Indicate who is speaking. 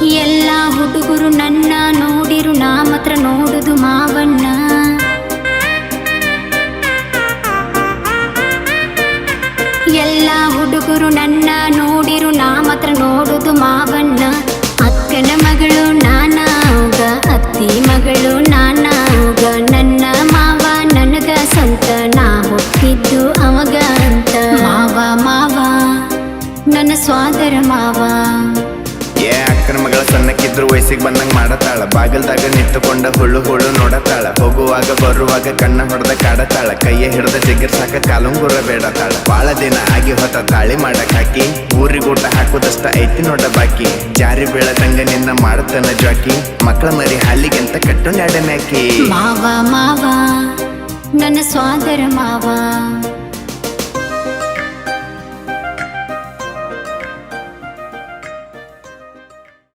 Speaker 1: ಎಲ್ಲ ಹುಡುಗರು ನನ್ನ ನೋಡಿರು, ನಾ ಮಾತ್ರ ನೋಡುದು ಮಾವನ್ನ. ಎಲ್ಲ ಹುಡುಗರು ನನ್ನ ನೋಡಿರು, ನಾ ಮಾತ್ರ ನೋಡುದು ಮಾವನ್ನ. ಅಕ್ಕನ ಮಗಳು ನಾನಾಗ, ಅತ್ತಿ ಮಗಳು ನಾನಾಗ, ನನ್ನ ಮಾವ ನನಗ ಸ್ವಂತ, ನಾ ಹುಟ್ಟಿದ್ದು ಅವಾಗ ಅಂತ. ಮಾವ ಮಾವ ನನ್ನ ಸ್ವಾದರ ಮಾವ.
Speaker 2: ಅಕ್ಕನ ಮಗಳ ಸಣ್ಣಕ್ಕಿದ್ರು ವಯಸ್ಸಿಗೆ ಬಂದಂಗ ಮಾಡತಾಳ. ಬಾಗಲ್ದಾಗ ನಿಂತುಕೊಂಡ ಹುಳು ಹುಳು ನೋಡತಾಳ. ಹೋಗುವಾಗ ಬರುವಾಗ ಕಣ್ಣ ಹೊಡೆದ ಕಾಡತಾಳ. ಕೈಯ ಹಿಡ್ದ ಜಿಗಿರ್ಸಾಕ ಕಾಲುಂಗುರ ಬೇಡತಾಳ. ಬಾಳ ದಿನ ಆಗಿ ಹೊತ್ತ ತಾಳಿ ಮಾಡಕ್ ಹಾಕಿ, ಊರಿಗೂಟ ಹಾಕುದಷ್ಟ ಐತಿ ನೋಡ ಬಾಕಿ. ಜಾರಿ ಬೀಳದಂಗ ನಿನ್ನ ಮಾಡತನ ಜ್ವಾಕಿ, ಮಕ್ಕಳ ಮರಿ ಹಾಲಿಗೆಂತ ಕಟ್ಟು ಮ್ಯಾಕಿ.
Speaker 1: ಮಾವ ಮಾವ ನನ್ನ ಸ್ವಾದರ ಮಾವ.